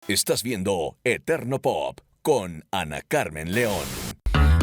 Estás viendo Eterno Pop con Ana Carmen León.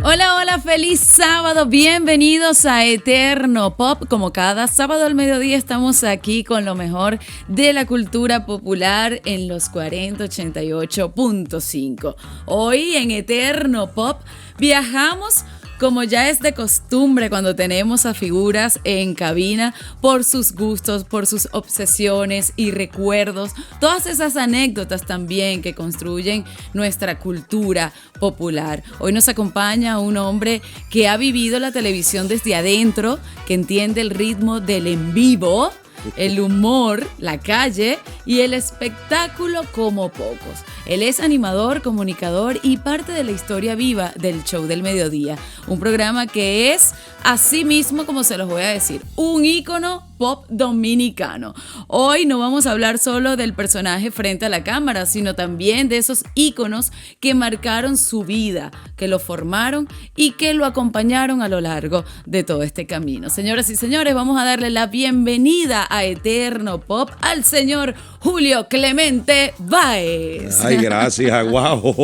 Hola, hola, feliz sábado, bienvenidos a Eterno Pop. Como cada sábado al mediodía estamos aquí con lo mejor de la cultura popular en los 4088.5. Hoy en Eterno Pop viajamos, como ya es de costumbre cuando tenemos a figuras en cabina, por sus gustos, por sus obsesiones y recuerdos, todas esas anécdotas también que construyen nuestra cultura popular. Hoy nos acompaña un hombre que ha vivido la televisión desde adentro, que entiende el ritmo del en vivo, el humor, la calle y el espectáculo como pocos. Él es animador, comunicador y parte de la historia viva del Show del Mediodía, un programa que es, así mismo como se los voy a decir, un ícono pop dominicano. Hoy no vamos a hablar solo del personaje frente a la cámara, sino también de esos íconos que marcaron su vida, que lo formaron y que lo acompañaron a lo largo de todo este camino. Señoras y señores, vamos a darle la bienvenida a Eterno Pop al señor Julio Clemente Báez. Ay, gracias, guau.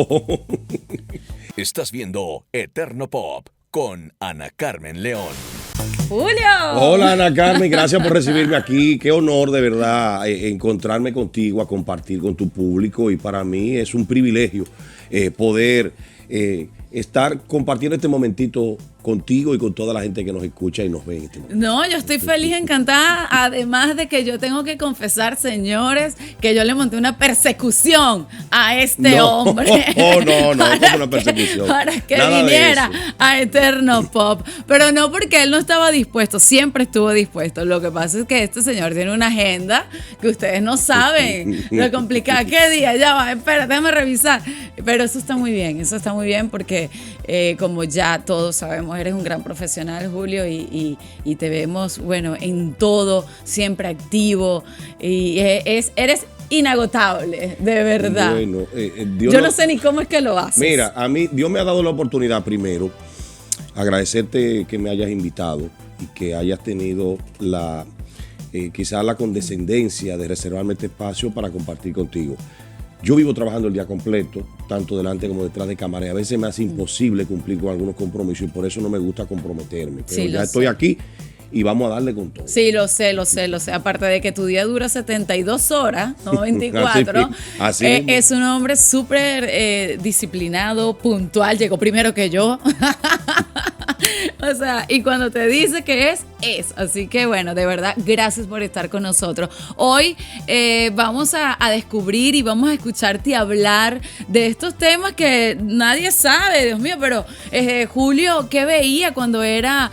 Estás viendo Eterno Pop con Ana Carmen León. Julio. Hola, Ana Carmen, gracias por recibirme aquí. Qué honor de verdad encontrarme contigo, a compartir con tu público, y para mí es un privilegio poder estar compartiendo este momentito contigo y con toda la gente que nos escucha y nos ve en este momento. No, yo estoy feliz, encantada, además de que yo tengo que confesar, señores, que yo le monté una persecución a este hombre. No, como una persecución. Para que Nada viniera a Eterno Pop, pero no porque él no estaba dispuesto, siempre estuvo dispuesto. Lo que pasa es que este señor tiene una agenda que ustedes no saben lo complicada. ¿Qué día? Ya va, espera, déjame revisar. Pero eso está muy bien porque como ya todos sabemos, eres un gran profesional, Julio, y te vemos, bueno, en todo, siempre activo, y eres inagotable, de verdad. Bueno, yo no sé ni cómo es que lo haces. Mira, a mí Dios me ha dado la oportunidad, primero, agradecerte que me hayas invitado y que hayas tenido quizás la condescendencia de reservarme este espacio para compartir contigo. Yo vivo trabajando el día completo, tanto delante como detrás de cámara, y a veces me hace imposible cumplir con algunos compromisos, y por eso no me gusta comprometerme. Pero sí, ya estoy aquí y vamos a darle con todo. Sí, lo sé. Aparte de que tu día dura 72 horas, no 24. así es un hombre súper disciplinado, puntual, llegó primero que yo. O sea, y cuando te dice que es. Así que bueno, de verdad, gracias por estar con nosotros. Hoy vamos a descubrir y vamos a escucharte hablar de estos temas que nadie sabe, Dios mío, pero Julio, ¿qué veía cuando era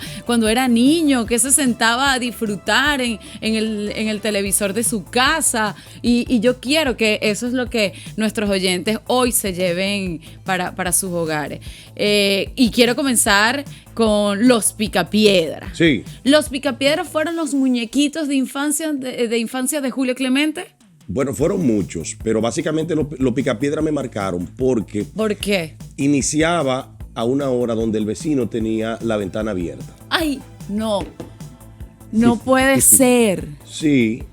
niño? ¿Qué se sentaba a disfrutar en el televisor de su casa? Y yo quiero que eso es lo que nuestros oyentes hoy se lleven para sus hogares. Y quiero comenzar con los Picapiedra. Sí. ¿Los Picapiedra fueron los muñequitos de infancia de Julio Clemente? Bueno, fueron muchos, pero básicamente los Picapiedra me marcaron porque... ¿Por qué? Iniciaba a una hora donde el vecino tenía la ventana abierta. ¡Ay, no! No puede ser. Sí.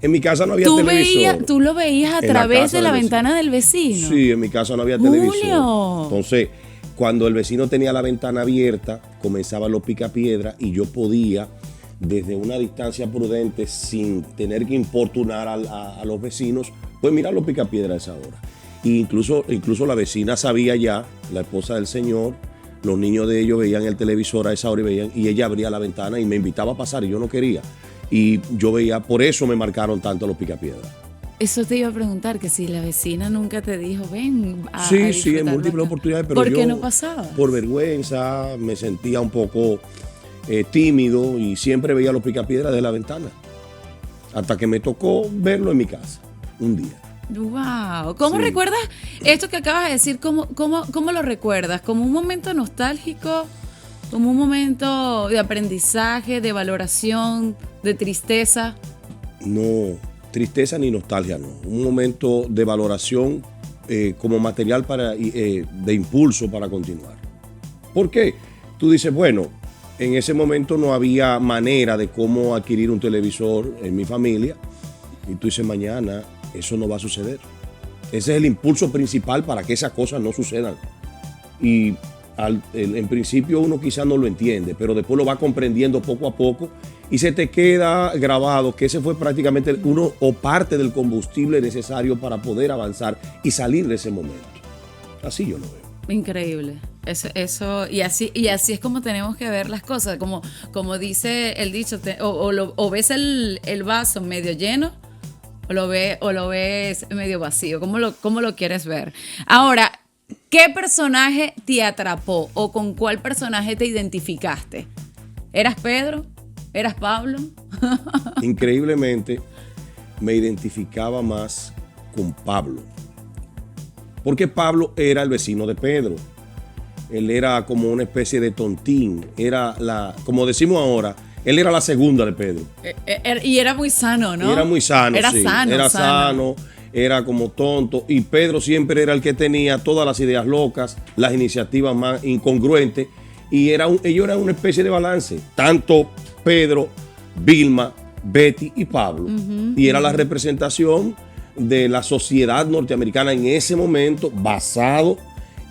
En mi casa no había televisor. ¿Tú lo veías a través de la ventana del vecino? Sí, en mi casa no había televisor. Entonces, cuando el vecino tenía la ventana abierta, comenzaban los Picapiedra y yo podía, desde una distancia prudente, sin tener que importunar a los vecinos, pues mirar los Picapiedra a esa hora. Y incluso la vecina sabía ya, la esposa del señor, los niños de ellos veían el televisor a esa hora y ella abría la ventana y me invitaba a pasar y yo no quería. Y yo veía, por eso me marcaron tanto los Picapiedra. Eso te iba a preguntar, que si la vecina nunca te dijo, ven a Sí, en múltiples oportunidades, pero ¿por qué no pasaba? Por vergüenza, me sentía un poco tímido y siempre veía los Picapiedra desde la ventana. Hasta que me tocó verlo en mi casa, un día. ¡Wow! ¿Cómo recuerdas esto que acabas de decir? ¿Cómo lo recuerdas? ¿Como un momento nostálgico? ¿Como un momento de aprendizaje, de valoración, de tristeza? No, tristeza ni nostalgia, no. Un momento de valoración como material de impulso para continuar. ¿Por qué? Tú dices, bueno, en ese momento no había manera de cómo adquirir un televisor en mi familia. Y tú dices, mañana eso no va a suceder. Ese es el impulso principal para que esas cosas no sucedan. Y en principio uno quizás no lo entiende, pero después lo va comprendiendo poco a poco y se te queda grabado que ese fue prácticamente uno o parte del combustible necesario para poder avanzar y salir de ese momento. Así yo lo veo. Increíble. Eso y así es como tenemos que ver las cosas, como dice el dicho, o ves el vaso medio lleno o lo ves medio vacío. ¿Cómo lo quieres ver? Ahora, ¿qué personaje te atrapó o con cuál personaje te identificaste? ¿Eras Pedro? ¿Eras Pablo? Increíblemente me identificaba más con Pablo, porque Pablo era el vecino de Pedro. Él era como una especie de tontín, como decimos ahora, él era la segunda de Pedro. Y era muy sano, ¿no? Y era muy sano, era sí. Sano, era sano, era como tonto, y Pedro siempre era el que tenía todas las ideas locas, las iniciativas más incongruentes, y ellos eran una especie de balance, tanto Pedro, Vilma, Betty y Pablo. Y era la representación de la sociedad norteamericana en ese momento, basado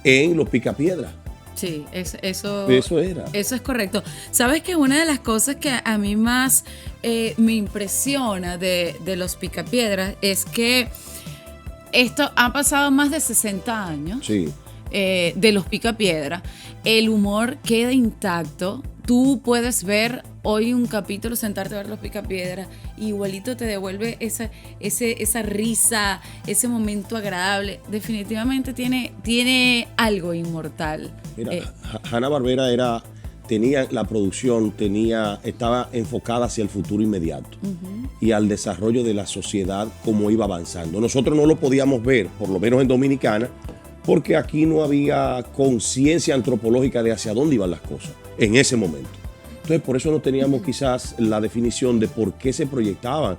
en los Picapiedras. Sí, eso era. Eso es correcto. Sabes que una de las cosas que a mí más me impresiona de los Picapiedras es que esto ha pasado más de 60 años. Sí. De los Picapiedra, el humor queda intacto. Tú puedes ver hoy un capítulo, sentarte a ver los Picapiedra, y igualito te devuelve esa risa, ese momento agradable. Definitivamente tiene algo inmortal. Mira, Hanna-Barbera tenía la producción, estaba enfocada hacia el futuro inmediato y al desarrollo de la sociedad como iba avanzando. Nosotros no lo podíamos ver, por lo menos en Dominicana, porque aquí no había conciencia antropológica de hacia dónde iban las cosas en ese momento. Entonces, por eso no teníamos quizás la definición de por qué se proyectaban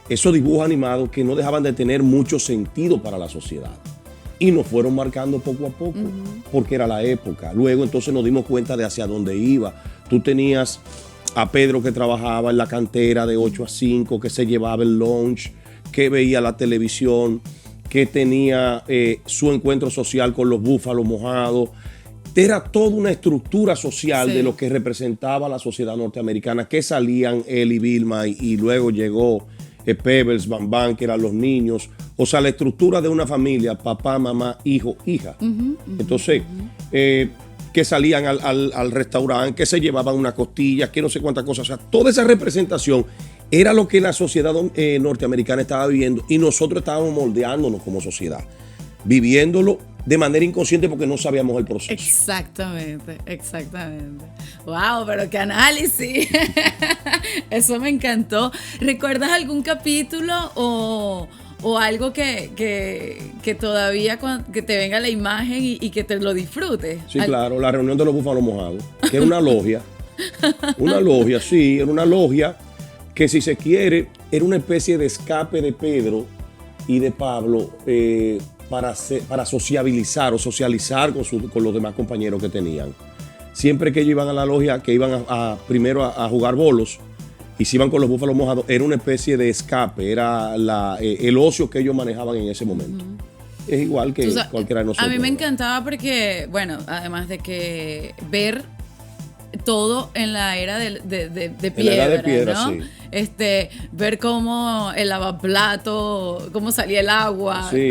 esos dibujos animados que no dejaban de tener mucho sentido para la sociedad. Y nos fueron marcando poco a poco, porque era la época. Luego entonces nos dimos cuenta de hacia dónde iba. Tú tenías a Pedro que trabajaba en la cantera de 8 a 5, que se llevaba el lunch, que veía la televisión, que tenía su encuentro social con los búfalos mojados. Era toda una estructura social de lo que representaba la sociedad norteamericana, que salían él y Vilma, y luego llegó Pebbles, Bam Bam, que eran los niños. O sea, la estructura de una familia, papá, mamá, hijo, hija. Entonces, que salían al restaurante, que se llevaban una costilla, que no sé cuántas cosas. O sea, toda esa representación era lo que la sociedad norteamericana estaba viviendo, y nosotros estábamos moldeándonos como sociedad, viviéndolo de manera inconsciente porque no sabíamos el proceso. Exactamente. Wow, pero qué análisis. Eso me encantó. ¿Recuerdas algún capítulo o algo que todavía que te venga la imagen y que te lo disfrutes? Sí, claro, la reunión de los búfalos mojados, que era una logia. Una logia, sí, era una logia que, si se quiere, era una especie de escape de Pedro y de Pablo para sociabilizar o socializar con los demás compañeros que tenían. Siempre que ellos iban a la logia, que iban primero a jugar bolos, y se iban con los búfalos mojados, era una especie de escape, era el ocio que ellos manejaban en ese momento. Es igual que cualquiera de nosotros. A mí me encantaba porque, bueno, además de que ver todo en la era de piedra, la era de piedra, ¿no? sí. Ver cómo el lavaplato, cómo salía el agua, sí,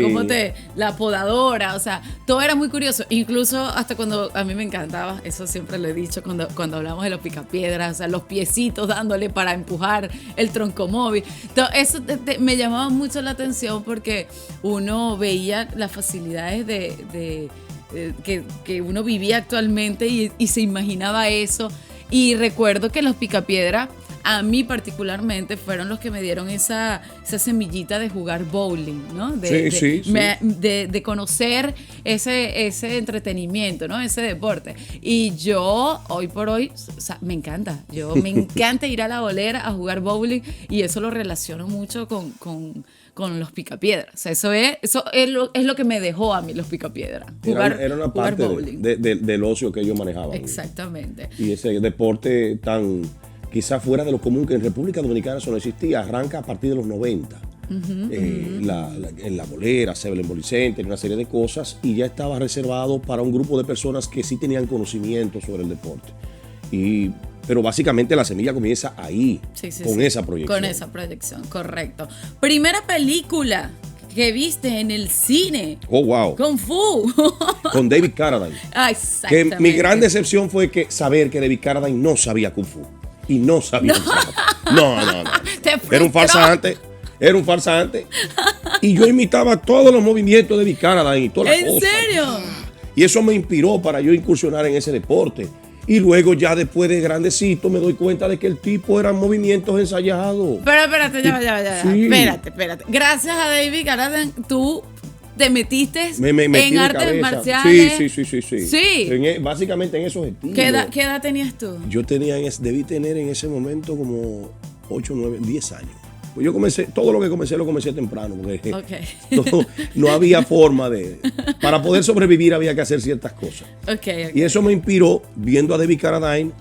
la podadora, o sea, todo era muy curioso. Incluso hasta cuando a mí me encantaba, eso siempre lo he dicho cuando hablamos de los picapiedras, o sea, los piecitos dándole para empujar el troncomóvil. Todo eso me llamaba mucho la atención porque uno veía las facilidades que uno vivía actualmente y se imaginaba eso. Y recuerdo que los Picapiedra, a mí particularmente, fueron los que me dieron esa semillita de jugar bowling, ¿no? De conocer ese entretenimiento, ¿no? Ese deporte. Y yo, hoy por hoy, o sea, me encanta ir a la bolera a jugar bowling, y eso lo relaciono mucho con los Picapiedras. O sea, eso es lo que me dejó a mí los Picapiedras. Era una parte del ocio que ellos manejaban. Exactamente. Y ese deporte tan quizás fuera de lo común, que en República Dominicana eso no existía, arranca a partir de los 90. en la bolera, Seven Bowling Center, una serie de cosas, y ya estaba reservado para un grupo de personas que sí tenían conocimiento sobre el deporte. Pero básicamente la semilla comienza ahí, con esa proyección. Con esa proyección, correcto. Primera película que viste en el cine. Oh, wow. Kung Fu. Con David Carradine. Exactamente. Que mi gran decepción fue saber que David Carradine no sabía Kung Fu. Y no sabía. No. Era un farsante. Y yo imitaba todos los movimientos de David Carradine y todas las cosas. ¿En serio? Y eso me inspiró para yo incursionar en ese deporte. Y luego ya después de grandecito me doy cuenta de que el tipo eran movimientos ensayados. Pero espérate, ya. Sí. Espérate. Gracias a David Carradine, tú te metiste me metí en de artes cabeza. marciales. Sí. Básicamente en esos estilos. ¿Qué edad tenías tú? Yo debí tener en ese momento como 8, 9, 10 años. Pues yo comencé, todo lo que lo comencé temprano, porque no había forma para poder sobrevivir había que hacer ciertas cosas. Okay. Y eso me inspiró, viendo a David Carradine,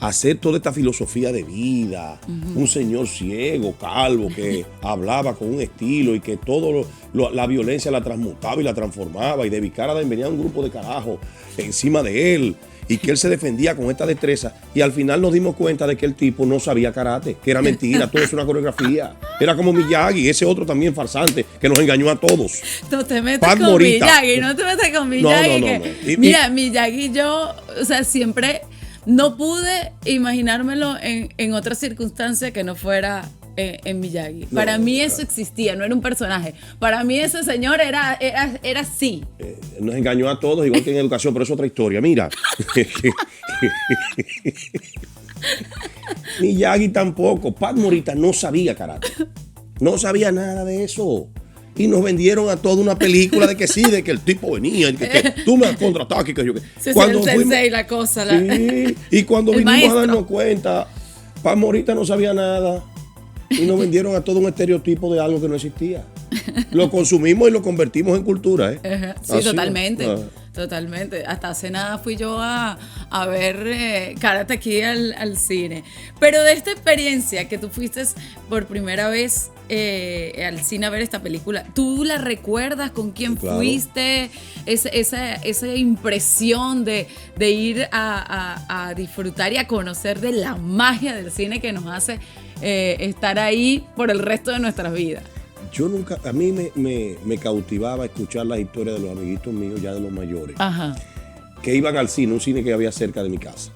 a hacer toda esta filosofía de vida, un señor ciego, calvo, que hablaba con un estilo y que la violencia la transmutaba y la transformaba, y David Carradine venía un grupo de carajos encima de él, y que él se defendía con esta destreza, y al final nos dimos cuenta de que el tipo no sabía karate, que era mentira, todo es una coreografía. Era como Miyagi, ese otro también farsante, que nos engañó a todos. No te metas con Miyagi, no te metas con Miyagi. No. Mira, Miyagi yo, siempre no pude imaginármelo en otra circunstancia que no fuera en Miyagi. Para mí eso existía, no era un personaje. Para mí ese señor era así. Nos engañó a todos, igual que en educación, pero es otra historia. Mira. Miyagi tampoco. Pat Morita no sabía karate. No sabía nada de eso. Y nos vendieron a toda una película de que sí, de que el tipo venía, y que tú me contraataques, que yo que. Cuando el sensei, la cosa. Sí, y cuando vinimos maestro a darnos cuenta, Pat Morita no sabía nada. Y nos vendieron a todo un estereotipo de algo que no existía. Lo consumimos y lo convertimos en cultura, ¿eh? Sí, así, totalmente. Hasta hace nada fui yo a ver Karate Kid al cine. Pero de esta experiencia que tú fuiste por primera vez al cine a ver esta película, ¿tú la recuerdas con quién fuiste? Esa impresión de ir a disfrutar y a conocer de la magia del cine que nos hace estar ahí por el resto de nuestras vidas. A mí me cautivaba escuchar las historias de los amiguitos míos, ya de los mayores, que iban al cine, un cine que había cerca de mi casa.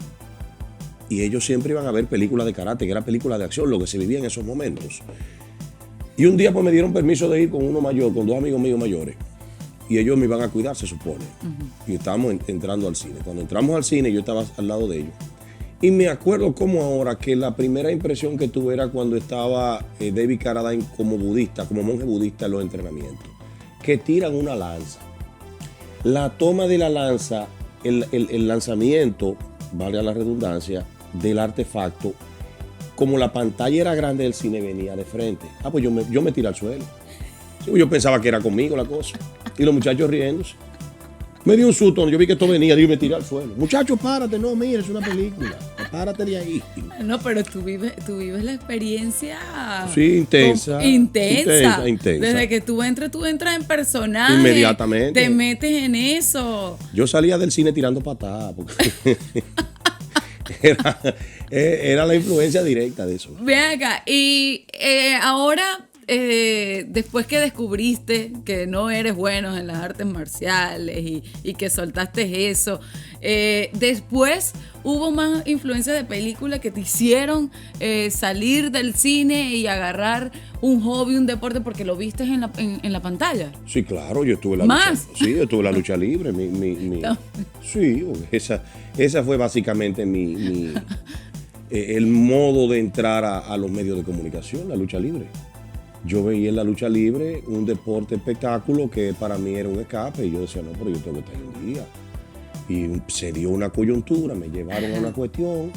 Y ellos siempre iban a ver películas de karate, que era películas de acción, lo que se vivía en esos momentos. Y un día pues me dieron permiso de ir con uno mayor, con dos amigos míos mayores. Y ellos me iban a cuidar, se supone. Y estábamos entrando al cine. Cuando entramos al cine, yo estaba al lado de ellos. Y me acuerdo como ahora que la primera impresión que tuve era cuando estaba David Carradine como budista, como monje budista en los entrenamientos, que tiran una lanza. La toma de la lanza, el lanzamiento, valga la redundancia, del artefacto, como la pantalla era grande del cine, venía de frente. Pues yo me tiré al suelo. Yo pensaba que era conmigo la cosa. Y los muchachos riéndose. Me dio un susto, yo vi que esto venía, y me tiré al suelo. Muchachos, párate, no, mira, es una película. Párate de ahí. No, pero tú vives la experiencia. Sí, intensa. Desde que tú entras en personaje. Inmediatamente. Te metes en eso. Yo salía del cine tirando patadas. Porque era la influencia directa de eso. Ven acá, y ahora, después que descubriste que no eres bueno en las artes marciales y que soltaste eso, después hubo más influencias de películas que te hicieron salir del cine y agarrar un hobby, un deporte, porque lo viste en la pantalla. Sí, claro, yo estuve en la lucha libre. No. Sí, esa fue básicamente el modo de entrar a los medios de comunicación, la lucha libre. Yo veía en la lucha libre un deporte espectáculo que para mí era un escape, y yo decía, no, pero yo tengo que estar un día. Y se dio una coyuntura, me llevaron a una cuestión.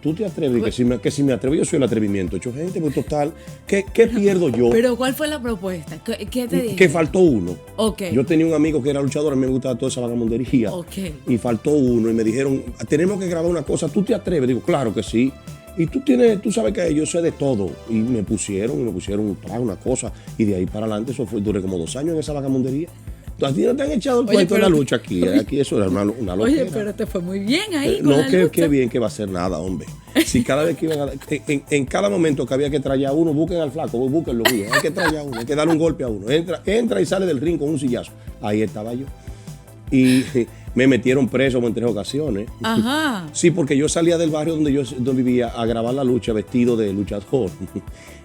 ¿Tú te atreves? Que si me atrevo, yo soy el atrevimiento hecho gente, pues total, ¿qué pierdo yo? Pero ¿cuál fue la propuesta? ¿Qué te dije? Que faltó uno. Okay. Yo tenía un amigo que era luchador, a mí me gustaba toda esa vagamundería. Okay. Y faltó uno y me dijeron, tenemos que grabar una cosa, ¿tú te atreves? Digo, claro que sí. Y tú sabes que yo sé de todo. Y me pusieron una cosa. Y de ahí para adelante, duré como 2 años en esa vagamundería. A ti no te han echado el cuento de la lucha aquí. Aquí eso era una loquera. Oye, pero te fue muy bien ahí. No, qué bien que va a ser nada, hombre. Si cada vez que iban en cada momento que había que traer a uno, busquen al flaco, búsquenlo bien. Hay que traer a uno, hay que darle un golpe a uno. Entra y sale del ring con un sillazo. Ahí estaba yo. Y me metieron preso en 3 ocasiones. Ajá. Sí, porque yo salía del barrio donde yo vivía a grabar la lucha vestido de luchador.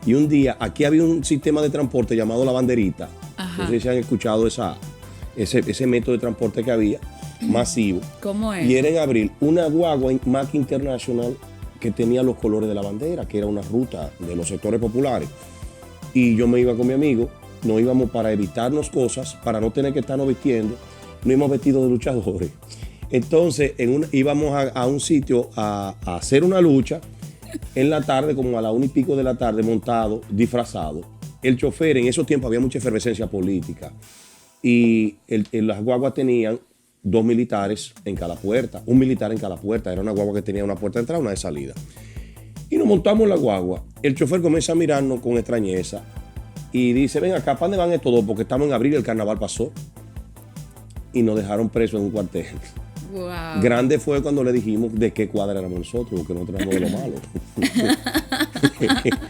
Y un día, aquí había un sistema de transporte llamado La Banderita. Ajá. No sé si han escuchado ese método de transporte que había, masivo. ¿Cómo es? Y era en abril una guagua Mac International que tenía los colores de la bandera, que era una ruta de los sectores populares. Y yo me iba con mi amigo, nos íbamos para evitarnos cosas, para no tener que estarnos vistiendo, nos íbamos vestidos de luchadores. Entonces íbamos a un sitio a hacer una lucha en la tarde, como a la 1:00 de la tarde, montado, disfrazado. El chofer, en esos tiempos había mucha efervescencia política. Y las guaguas tenían 2 militares en cada puerta, un militar en cada puerta. Era una guagua que tenía una puerta de entrada y una de salida. Y nos montamos en la guagua. El chofer comienza a mirarnos con extrañeza y dice: ven acá, ¿para dónde van estos dos? Porque estamos en abril y el carnaval pasó. Y nos dejaron presos en un cuartel. Wow. Grande fue cuando le dijimos de qué cuadra éramos nosotros, porque nosotros éramos de lo malo.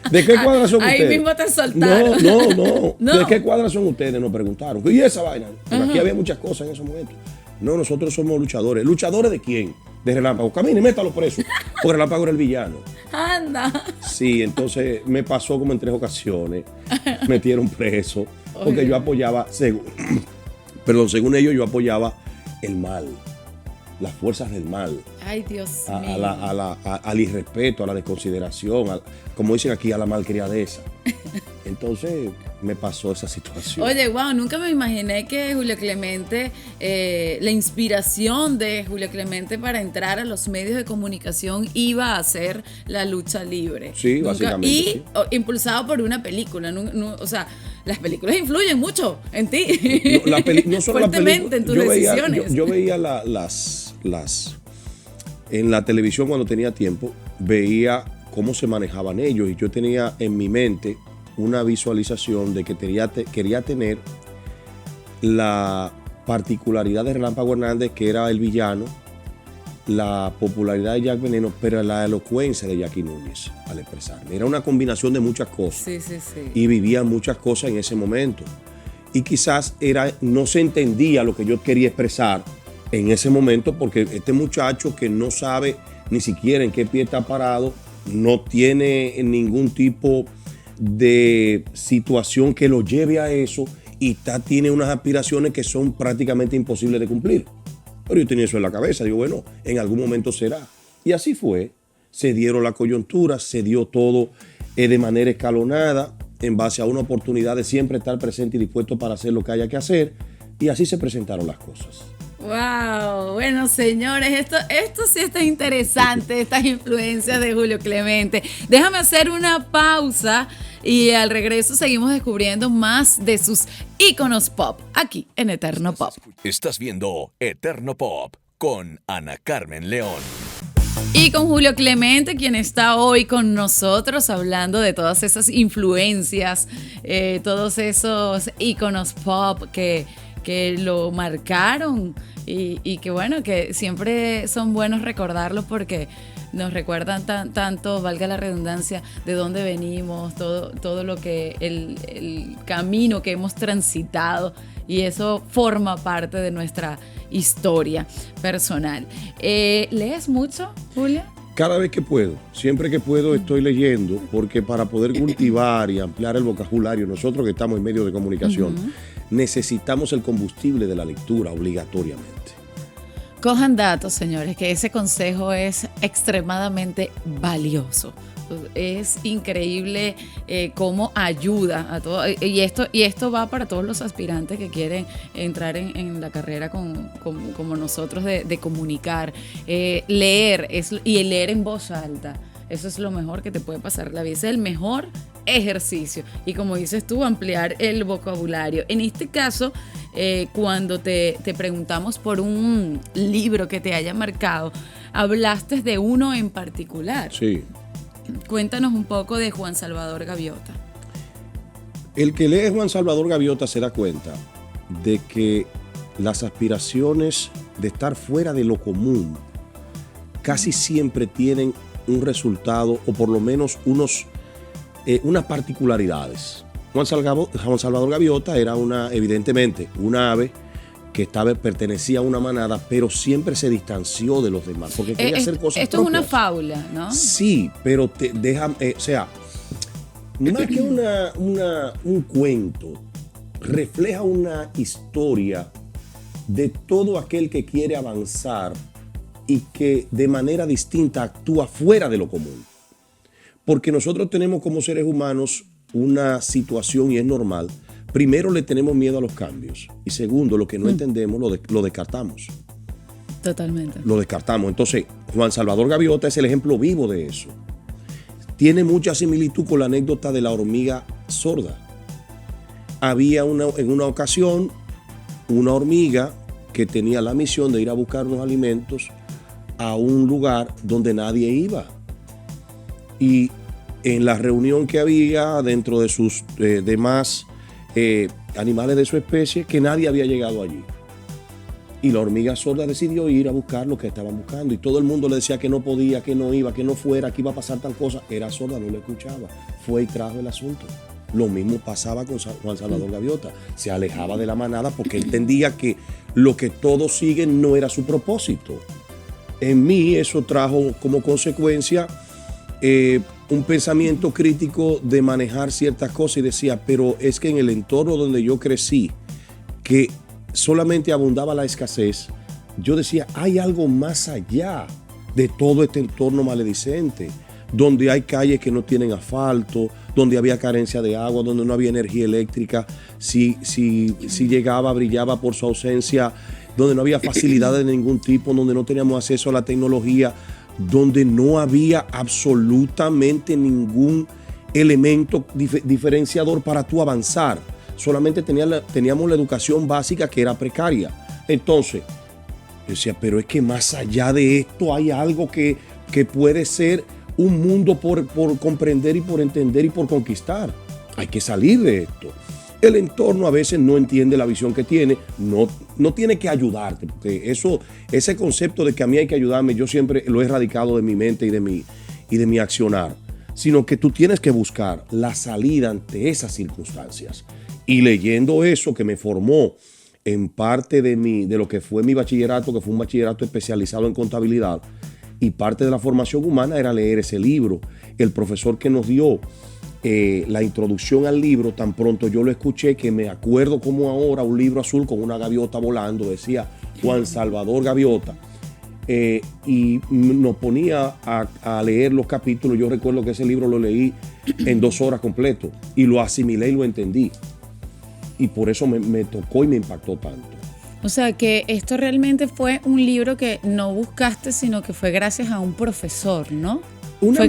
¿De qué cuadra son ustedes? Ahí mismo te soltaron. No. ¿De qué cuadra son ustedes? Nos preguntaron. ¿Y esa vaina? Porque aquí había muchas cosas en esos momentos. No, nosotros somos luchadores. ¿Luchadores de quién? De Relámpago. Camine, métalo preso. Porque Relámpago era el villano. Anda. Sí, entonces me pasó como en 3 ocasiones. Metieron preso. Porque yo apoyaba, según ellos, yo apoyaba el mal. Las fuerzas del mal. Ay, Dios mío. Al irrespeto, a la desconsideración, como dicen aquí, a la malcriadeza. Entonces me pasó esa situación. Oye, wow, nunca me imaginé que Julio Clemente, la inspiración de Julio Clemente para entrar a los medios de comunicación iba a ser la lucha libre. Sí, básicamente. Y sí. Impulsado por una película. O sea, las películas influyen mucho en ti. No solo fuertemente en tus decisiones. Yo veía en la televisión cuando tenía tiempo, veía cómo se manejaban ellos y yo tenía en mi mente una visualización de que quería tener la particularidad de Relámpago Hernández, que era el villano, la popularidad de Jack Veneno, pero la elocuencia de Jackie Núñez al expresarme. Era una combinación de muchas cosas. Sí. Y vivía muchas cosas en ese momento. Y quizás no se entendía lo que yo quería expresar en ese momento, porque este muchacho que no sabe ni siquiera en qué pie está parado, no tiene ningún tipo de situación que lo lleve a eso y tiene unas aspiraciones que son prácticamente imposibles de cumplir. Pero yo tenía eso en la cabeza, digo, bueno, en algún momento será. Y así fue, se dieron la coyuntura, se dio todo de manera escalonada, en base a una oportunidad de siempre estar presente y dispuesto para hacer lo que haya que hacer, y así se presentaron las cosas. Wow, bueno señores, esto sí está interesante, estas influencias de Julio Clemente. Déjame hacer una pausa y al regreso seguimos descubriendo más de sus íconos pop aquí en Eterno Pop. Estás viendo Eterno Pop con Ana Carmen León. Y con Julio Clemente, quien está hoy con nosotros hablando de todas esas influencias, todos esos íconos pop que lo marcaron y que bueno, que siempre son buenos recordarlos porque nos recuerdan tanto, valga la redundancia, de dónde venimos, todo lo que el camino que hemos transitado, y eso forma parte de nuestra historia personal. ¿Lees mucho, Julio? Cada vez que puedo, siempre que puedo estoy leyendo, porque para poder cultivar y ampliar el vocabulario, nosotros que estamos en medios de comunicación, necesitamos el combustible de la lectura obligatoriamente. Cojan datos, señores, que ese consejo es extremadamente valioso. Es increíble cómo ayuda a todo. Y esto va para todos los aspirantes que quieren entrar en la carrera como nosotros de comunicar. Leer y leer en voz alta. Eso es lo mejor que te puede pasar en la vida. Ese es el mejor ejercicio. Y como dices tú, ampliar el vocabulario. En este caso, cuando te preguntamos por un libro que te haya marcado, hablaste de uno en particular. Sí. Cuéntanos un poco de Juan Salvador Gaviota. El que lee Juan Salvador Gaviota se da cuenta de que las aspiraciones de estar fuera de lo común casi siempre tienen un resultado o por lo menos unas particularidades. Juan Salvador Gaviota era evidentemente una ave que pertenecía a una manada, pero siempre se distanció de los demás porque quería hacer cosas Esto propias. es una fábula, ¿no? Sí, pero o sea, más que un cuento, refleja una historia de todo aquel que quiere avanzar y que de manera distinta actúa fuera de lo común. Porque nosotros tenemos como seres humanos una situación y es normal. Primero, le tenemos miedo a los cambios. Y segundo, lo que no entendemos lo descartamos. Totalmente. Lo descartamos. Entonces, Juan Salvador Gaviota es el ejemplo vivo de eso. Tiene mucha similitud con la anécdota de la hormiga sorda. Había en una ocasión una hormiga que tenía la misión de ir a buscar unos alimentos a un lugar donde nadie iba. Y en la reunión que había dentro de sus demás animales de su especie, que nadie había llegado allí. Y la hormiga sorda decidió ir a buscar lo que estaban buscando. Y todo el mundo le decía que no podía, que no iba, que no fuera, que iba a pasar tal cosa. Era sorda, no lo escuchaba. Fue y trajo el asunto. Lo mismo pasaba con Juan Salvador Gaviota. Se alejaba de la manada porque entendía que lo que todos siguen no era su propósito. En mí eso trajo como consecuencia un pensamiento crítico de manejar ciertas cosas y decía, pero es que en el entorno donde yo crecí, que solamente abundaba la escasez, yo decía, hay algo más allá de todo este entorno maledicente, donde hay calles que no tienen asfalto, donde había carencia de agua, donde no había energía eléctrica, si llegaba, brillaba por su ausencia, donde no había facilidades de ningún tipo, donde no teníamos acceso a la tecnología, donde no había absolutamente ningún elemento diferenciador para tú avanzar. Solamente teníamos la educación básica que era precaria. Entonces, yo decía, pero es que más allá de esto hay algo que puede ser un mundo por comprender y por entender y por conquistar. Hay que salir de esto. El entorno a veces no entiende la visión que tiene, no tiene que ayudarte, porque ese concepto de que a mí hay que ayudarme, yo siempre lo he erradicado de mi mente y de mi accionar, sino que tú tienes que buscar la salida ante esas circunstancias. Y leyendo eso que me formó en parte de lo que fue mi bachillerato, que fue un bachillerato especializado en contabilidad, y parte de la formación humana era leer ese libro. El profesor que nos dio la introducción al libro, tan pronto yo lo escuché que me acuerdo como ahora, un libro azul con una gaviota volando, decía Juan Salvador Gaviota, y nos ponía a leer los capítulos. Yo recuerdo que ese libro lo leí en 2 horas completo y lo asimilé y lo entendí, y por eso me tocó y me impactó tanto. O sea que esto realmente fue un libro que no buscaste, sino que fue gracias a un profesor, ¿no? Fue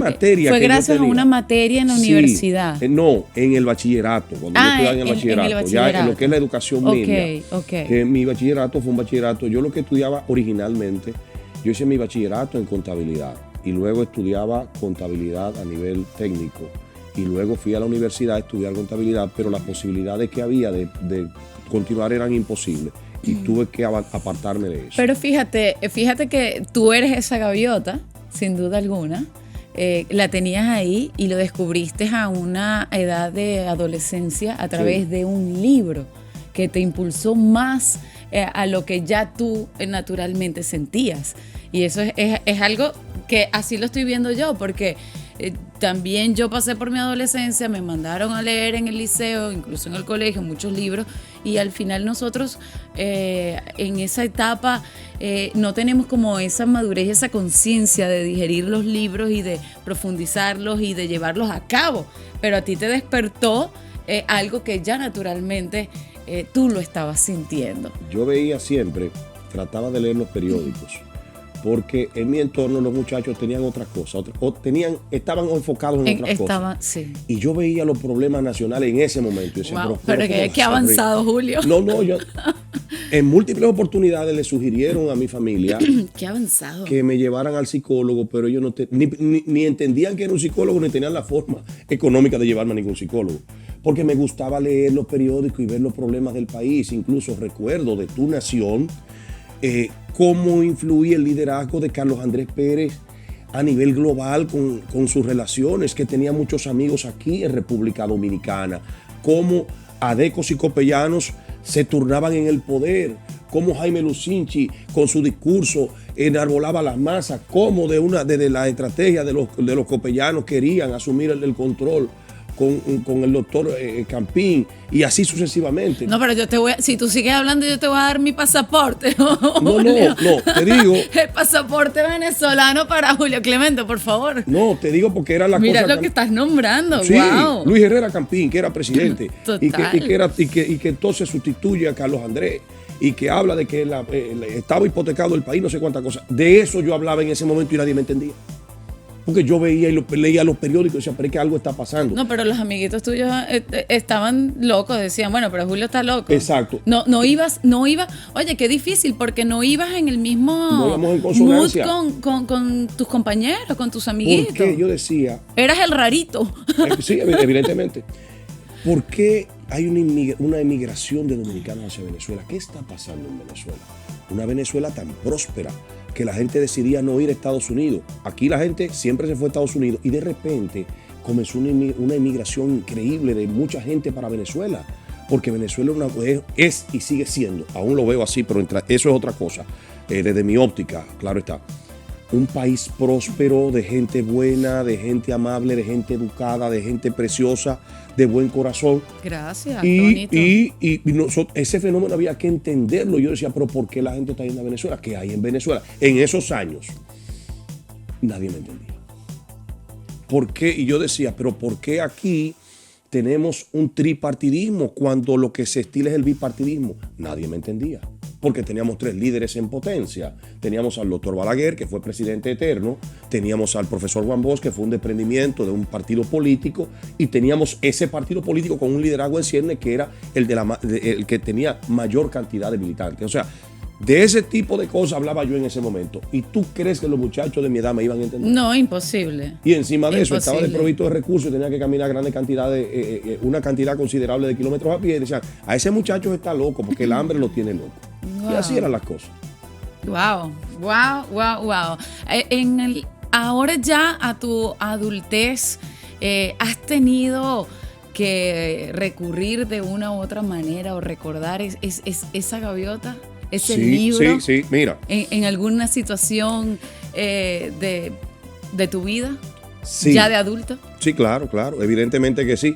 gracias a una materia en la universidad. No, en el bachillerato, cuando yo estudiaba en el bachillerato, ya en lo que es la educación media. Que mi bachillerato fue un bachillerato, yo lo que estudiaba originalmente, yo hice mi bachillerato en contabilidad y luego estudiaba contabilidad a nivel técnico y luego fui a la universidad a estudiar contabilidad, pero las posibilidades que había de continuar eran imposibles y tuve que apartarme de eso. Pero fíjate que tú eres esa gaviota, sin duda alguna. La tenías ahí y lo descubriste a una edad de adolescencia a través de un libro que te impulsó más a lo que ya tú naturalmente sentías. Y eso es algo que así lo estoy viendo yo, porque también yo pasé por mi adolescencia, me mandaron a leer en el liceo, incluso en el colegio, muchos libros, y al final nosotros en esa etapa no tenemos como esa madurez, esa conciencia de digerir los libros y de profundizarlos y de llevarlos a cabo, pero a ti te despertó algo que ya naturalmente tú lo estabas sintiendo. Yo veía siempre, trataba de leer los periódicos, porque en mi entorno los muchachos tenían otras cosas, estaban enfocados en otras cosas. Sí. Y yo veía los problemas nacionales en ese momento. Wow, pero que avanzado, Julio. No, En múltiples oportunidades le sugirieron a mi familia Qué avanzado. que me llevaran al psicólogo, pero ellos ni entendían que era un psicólogo, ni tenían la forma económica de llevarme a ningún psicólogo. Porque me gustaba leer los periódicos y ver los problemas del país. Incluso recuerdo de Tu Nación cómo influía el liderazgo de Carlos Andrés Pérez a nivel global con sus relaciones, que tenía muchos amigos aquí en República Dominicana, cómo adecos y copellanos se turnaban en el poder, cómo Jaime Lucinchi con su discurso enarbolaba las masas, cómo desde la estrategia de los copellanos querían asumir el control con el doctor Campín y así sucesivamente. No, pero si tú sigues hablando, yo te voy a dar mi pasaporte. No, te digo. El pasaporte venezolano para Julio Clemente, por favor. No, te digo porque era la Mira cosa. lo que estás nombrando, sí, wow. Luis Herrera Campín, que era presidente. Total. Y que entonces sustituye a Carlos Andrés. Y que habla de que estaba hipotecado el país, no sé cuántas cosas. De eso yo hablaba en ese momento y nadie me entendía. Porque yo veía y leía los periódicos y decía, pero es que algo está pasando. No, pero los amiguitos tuyos estaban locos, decían, bueno, pero Julio está loco. Exacto. No ibas, oye, qué difícil, porque no ibas en el mismo no íbamos en mood consonancia con tus compañeros, con tus amiguitos. Porque yo decía... Eras el rarito. Sí, evidentemente. ¿Por qué hay una emigración de dominicanos hacia Venezuela? ¿Qué está pasando en Venezuela? Una Venezuela tan próspera que la gente decidía no ir a Estados Unidos. Aquí la gente siempre se fue a Estados Unidos y de repente comenzó una inmigración increíble de mucha gente para Venezuela. Porque Venezuela es y sigue siendo, aún lo veo así, pero eso es otra cosa. Desde mi óptica, claro está. Un país próspero, de gente buena, de gente amable, de gente educada, de gente preciosa, de buen corazón. Gracias, y ese fenómeno había que entenderlo. Yo decía, pero ¿por qué la gente está yendo a Venezuela? ¿Qué hay en Venezuela? En esos años, nadie me entendía. ¿Por qué? Y yo decía, pero ¿por qué aquí tenemos un tripartidismo cuando lo que se estila es el bipartidismo? Nadie me entendía. Porque teníamos 3 líderes en potencia. Teníamos al doctor Balaguer, que fue presidente eterno, teníamos al profesor Juan Bosch, que fue un desprendimiento de un partido político, y teníamos ese partido político con un liderazgo en cierne que era el que tenía mayor cantidad de militantes. O sea, de ese tipo de cosas hablaba yo en ese momento. ¿Y tú crees que los muchachos de mi edad me iban a entender? No, imposible. Y encima de eso Imposible. estaba desprovisto de recursos y tenía que caminar grandes cantidades, una cantidad considerable de kilómetros a pie. Y decían, a ese muchacho está loco porque el hambre lo tiene loco. Wow. Y así eran las cosas. Wow. Ahora ya a tu adultez, ¿has tenido que recurrir de una u otra manera o recordar esa gaviota? ¿Ese libro? Sí, mira. ¿En alguna situación de tu vida? Sí. ¿Ya de adulto? Sí, claro, evidentemente que sí.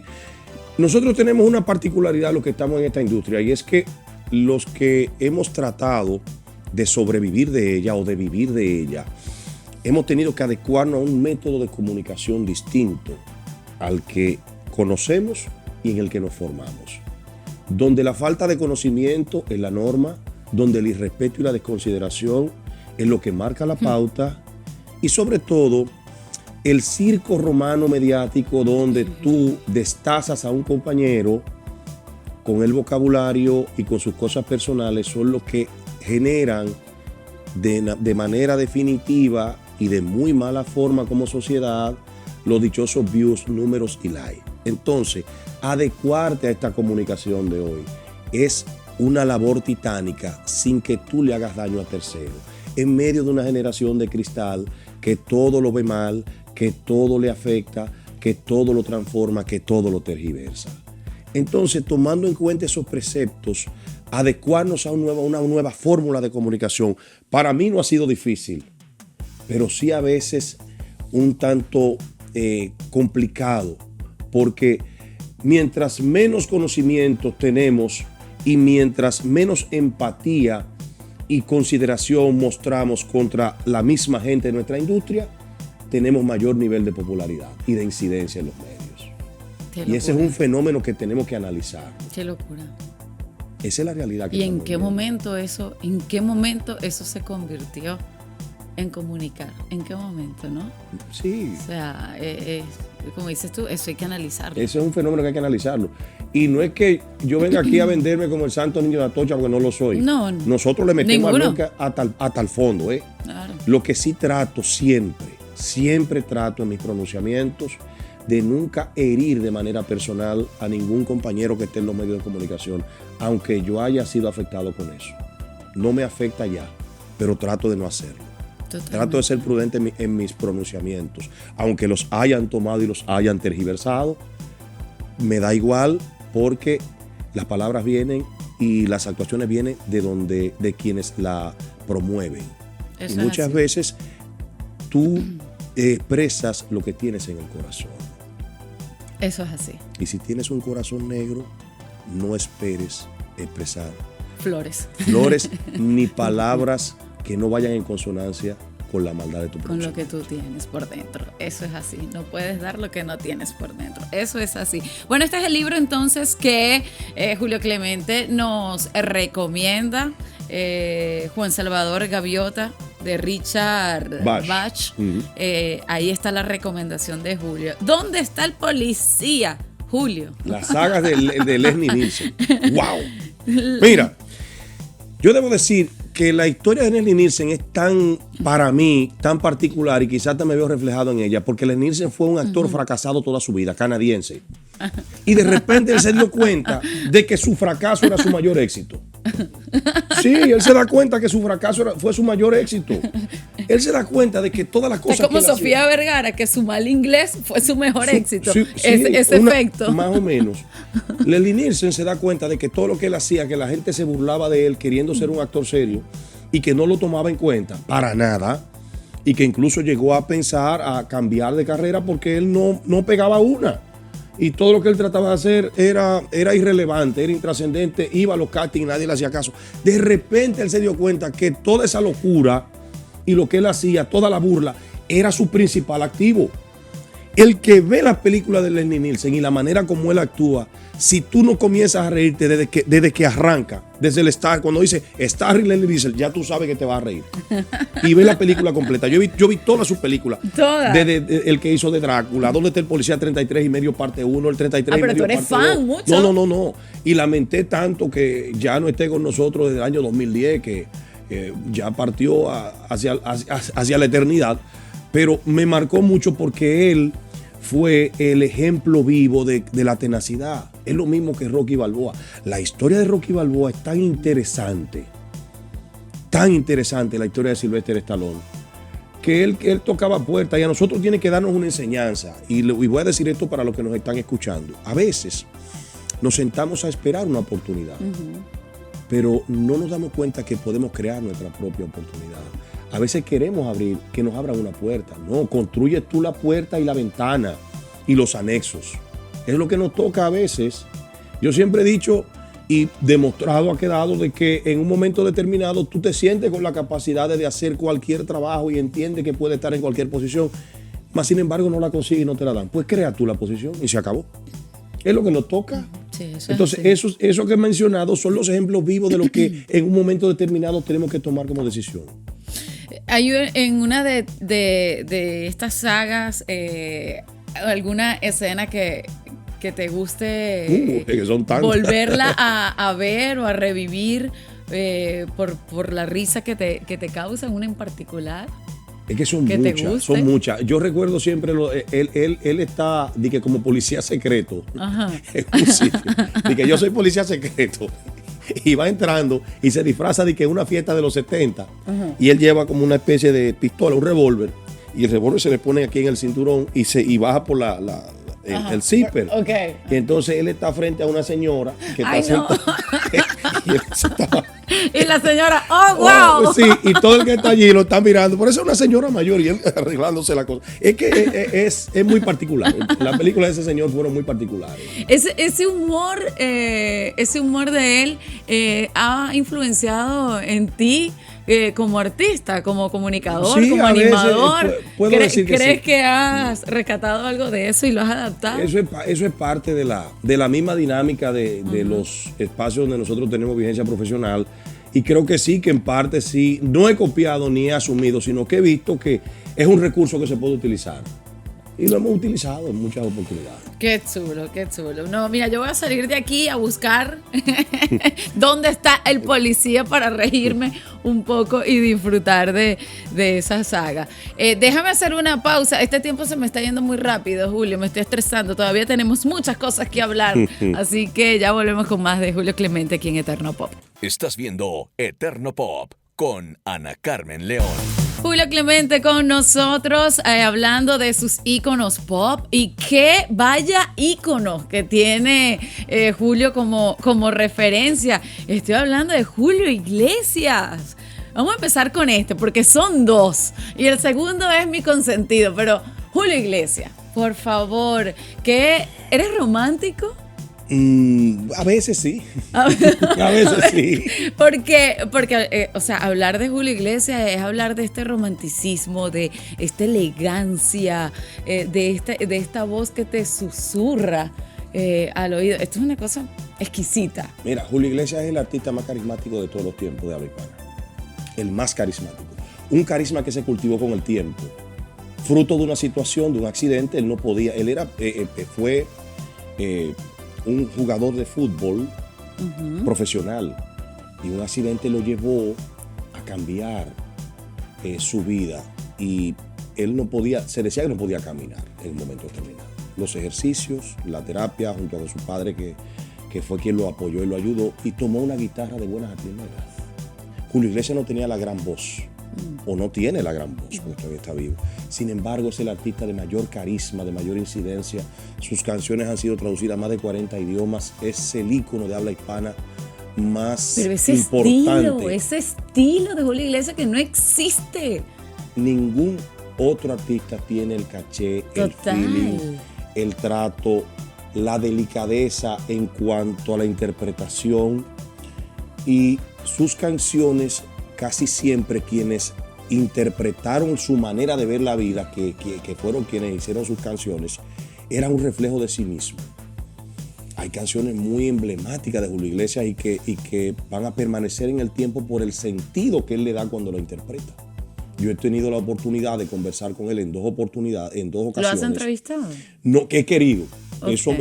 Nosotros tenemos una particularidad los que estamos en esta industria y es que los que hemos tratado de sobrevivir de ella o de vivir de ella, hemos tenido que adecuarnos a un método de comunicación distinto al que conocemos y en el que nos formamos. Donde la falta de conocimiento es la norma, donde el irrespeto y la desconsideración es lo que marca la pauta y sobre todo el circo romano mediático donde tú destazas a un compañero con el vocabulario y con sus cosas personales son los que generan de manera definitiva y de muy mala forma como sociedad los dichosos views, números y likes. Entonces, adecuarte a esta comunicación de hoy es una labor titánica sin que tú le hagas daño a terceros. En medio de una generación de cristal que todo lo ve mal, que todo le afecta, que todo lo transforma, que todo lo tergiversa. Entonces, tomando en cuenta esos preceptos, adecuarnos a una nueva fórmula de comunicación, para mí no ha sido difícil, pero sí a veces un tanto complicado, porque mientras menos conocimientos tenemos y mientras menos empatía y consideración mostramos contra la misma gente de nuestra industria, tenemos mayor nivel de popularidad y de incidencia en los medios. Y ese es un fenómeno que tenemos que analizar. Qué locura. Esa es la realidad que ¿Y en qué momento eso se convirtió en comunicar. ¿En qué momento, no? Sí. O sea, como dices tú, eso hay que analizarlo. Ese es un fenómeno que hay que analizarlo. Y no es que yo venga aquí a venderme como el santo niño de Atocha, porque no lo soy. No. Nosotros le metemos Ninguno. hasta el fondo. Claro. Lo que sí trato siempre trato en mis pronunciamientos de nunca herir de manera personal a ningún compañero que esté en los medios de comunicación, aunque yo haya sido afectado con eso. No me afecta ya, pero trato de no hacerlo. Totalmente. Trato de ser prudente en mis pronunciamientos. Aunque los hayan tomado y los hayan tergiversado, me da igual porque las palabras vienen y las actuaciones vienen de quienes la promueven. Eso y es muchas así. veces tú expresas lo que tienes en el corazón. Eso es así. Y si tienes un corazón negro, no esperes expresar Flores. flores ni palabras que no vayan en consonancia con la maldad de tu Con lo prójimo. que tú tienes por dentro. Eso es así. No puedes dar lo que no tienes por dentro. Eso es así. Bueno, este es el libro entonces que Julio Clemente nos recomienda. Juan Salvador Gaviota, de Richard Bach. Uh-huh. Ahí está la recomendación de Julio. ¿Dónde está el policía, Julio? Las sagas de Leslie Nielsen. ¡Wow! Mira, yo debo decir que la historia de Leslie Nielsen es para mí, tan particular y quizás te me veo reflejado en ella, porque Leslie Nielsen fue un actor fracasado toda su vida, canadiense. Y de repente él se dio cuenta de que su fracaso era su mayor éxito. Sí, él se da cuenta que su fracaso fue su mayor éxito. Él se da cuenta de que todas las cosas. Es como que él Sofía hacía, Vergara, que su mal inglés fue su mejor éxito. Sí, Ese efecto. Más o menos. Leslie Nielsen se da cuenta de que todo lo que él hacía, que la gente se burlaba de él queriendo ser un actor serio y que no lo tomaba en cuenta para nada, y que incluso llegó a pensar a cambiar de carrera porque él no pegaba una. Y todo lo que él trataba de hacer era irrelevante, era intrascendente, iba a los castings y nadie le hacía caso. De repente él se dio cuenta que toda esa locura y lo que él hacía, toda la burla, era su principal activo. El que ve las películas de Leslie Nielsen y la manera como él actúa, si tú no comienzas a reírte desde que arranca, desde el Star, cuando dice Star y Leslie Nielsen, ya tú sabes que te vas a reír. Y ve la película completa. Yo vi todas sus películas. Todas. Desde el que hizo de Drácula, ¿Dónde está el policía 33 y medio parte 1, el 33 y pero medio tú eres parte 2. fan, mucho. No. Y lamenté tanto que ya no esté con nosotros desde el año 2010, que ya partió hacia la eternidad. Pero me marcó mucho porque él fue el ejemplo vivo de la tenacidad. Es lo mismo que Rocky Balboa. La historia de Rocky Balboa es tan interesante la historia de Sylvester Stallone, que él tocaba puertas y a nosotros tiene que darnos una enseñanza. Y voy a decir esto para los que nos están escuchando. A veces nos sentamos a esperar una oportunidad, pero no nos damos cuenta que podemos crear nuestra propia oportunidad. A veces queremos que nos abran una puerta. No, construyes tú la puerta y la ventana y los anexos. Es lo que nos toca a veces. Yo siempre he dicho y demostrado ha quedado de que en un momento determinado tú te sientes con la capacidad de hacer cualquier trabajo y entiendes que puedes estar en cualquier posición, mas sin embargo no la consigues y no te la dan. Pues crea tú la posición y se acabó. Es lo que nos toca. Sí, eso entonces, eso que he mencionado son los ejemplos vivos de lo que en un momento determinado tenemos que tomar como decisión. Hay en una de estas sagas alguna escena que te guste que son tantas. volverla a ver o a revivir por la risa que te causa, una en particular. Es que son muchas. Yo recuerdo siempre, él está como policía secreto. Ajá. En un sitio. Que yo soy policía secreto. Y va entrando y se disfraza de que es una fiesta de los 70. Uh-huh. Y él lleva como una especie de pistola, un revólver. Y el revólver se le pone aquí en el cinturón y baja por el zipper. Okay. Y entonces él está frente a una señora que está sentada. Y la señora, ¡oh, wow! Sí, y todo el que está allí lo está mirando. Por eso es una señora mayor y él arreglándose la cosa. Es que es muy particular. Las películas de ese señor fueron muy particulares. Ese humor de él ha influenciado en ti como artista, como comunicador, sí, como animador. Veces, puedo decir que ¿Crees sí. que has rescatado algo de eso y lo has adaptado? Eso es parte de la misma dinámica de los espacios donde nosotros tenemos vigencia profesional Y creo que sí, que en parte sí, no he copiado ni he asumido, sino que he visto que es un recurso que se puede utilizar. Y lo hemos utilizado en muchas oportunidades. Qué chulo, qué chulo. No, mira, yo voy a salir de aquí a buscar dónde está el policía para reírme un poco y disfrutar de esa saga. Déjame hacer una pausa. Este tiempo se me está yendo muy rápido, Julio. Me estoy estresando. Todavía tenemos muchas cosas que hablar. Así que ya volvemos con más de Julio Clemente aquí en Eterno Pop. Estás viendo Eterno Pop con Ana Carmen León. Julio Clemente con nosotros, hablando de sus íconos pop, y qué vaya ícono que tiene Julio como referencia. Estoy hablando de Julio Iglesias. Vamos a empezar con este porque son dos y el segundo es mi consentido, pero Julio Iglesias, por favor, ¿qué? ¿Eres romántico? A veces sí. A veces sí. Porque o sea, hablar de Julio Iglesias es hablar de este romanticismo, de esta elegancia, de esta voz que te susurra al oído. Esto es una cosa exquisita. Mira, Julio Iglesias es el artista más carismático de todos los tiempos de habla hispana. El más carismático. Un carisma que se cultivó con el tiempo. Fruto de una situación, de un accidente, él no podía, él era, fue un jugador de fútbol profesional y un accidente lo llevó a cambiar su vida y él no podía, se decía que no podía caminar en un momento determinado. Los ejercicios, la terapia junto con su padre que fue quien lo apoyó y lo ayudó y tomó una guitarra de buenas a primeras. Julio Iglesias no tenía la gran voz o no tiene la gran voz porque todavía está vivo. Sin embargo, es el artista de mayor carisma, de mayor incidencia. Sus canciones han sido traducidas a más de 40 idiomas. Es el ícono de habla hispana más importante. Ese estilo de Julio Iglesias que no existe. Ningún otro artista tiene el caché, el feeling, el trato, la delicadeza en cuanto a la interpretación. Y sus canciones, casi siempre quienes interpretaron su manera de ver la vida, que fueron quienes hicieron sus canciones, eran un reflejo de sí mismo. Hay canciones muy emblemáticas de Julio Iglesias y que van a permanecer en el tiempo por el sentido que él le da cuando lo interpreta. Yo he tenido la oportunidad de conversar con él en dos ocasiones. ¿Lo has entrevistado? No, que he querido. Okay. Eso,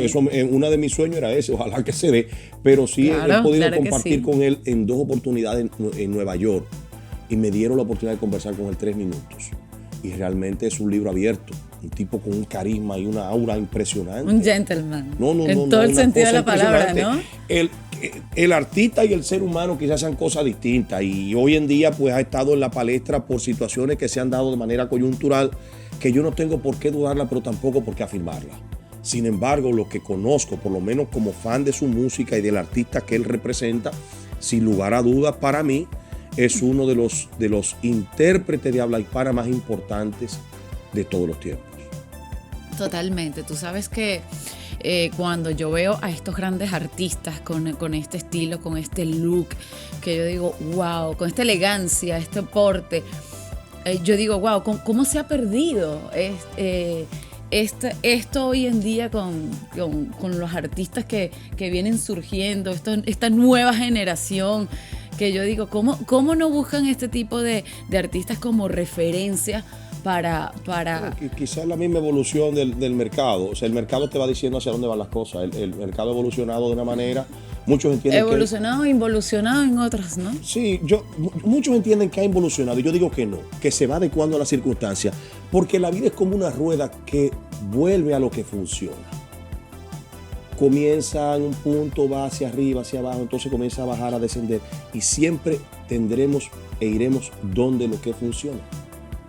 una de mis sueños era ese, ojalá que se dé, pero sí he podido compartir con él en dos oportunidades en Nueva York y me dieron la oportunidad de conversar con él 3 minutos. Y realmente es un libro abierto, un tipo con un carisma y una aura impresionante. Un gentleman. No, en todo el sentido de la palabra, ¿no? El artista y el ser humano quizás sean cosas distintas y hoy en día pues ha estado en la palestra por situaciones que se han dado de manera coyuntural que yo no tengo por qué dudarla, pero tampoco por qué afirmarla. Sin embargo, lo que conozco, por lo menos como fan de su música y del artista que él representa, sin lugar a dudas para mí, es uno de los intérpretes de habla hispana más importantes de todos los tiempos. Totalmente. Tú sabes que cuando yo veo a estos grandes artistas con este estilo, con este look, que yo digo, wow, con esta elegancia, este porte, yo digo, wow, ¿cómo se ha perdido esto hoy en día con los artistas que vienen surgiendo, esta nueva generación? Que yo digo, ¿cómo no buscan este tipo de artistas como referencia para... Quizás la misma evolución del mercado. O sea, el mercado te va diciendo hacia dónde van las cosas. El mercado ha evolucionado de una manera... Muchos entienden evolucionado, involucionado en otras, ¿no? Sí, muchos entienden que ha involucionado. Y yo digo que no, que se va adecuando a las circunstancias. Porque la vida es como una rueda que vuelve a lo que funciona. Comienza en un punto, va hacia arriba, hacia abajo, entonces comienza a bajar, a descender. Y siempre tendremos e iremos donde lo que funciona.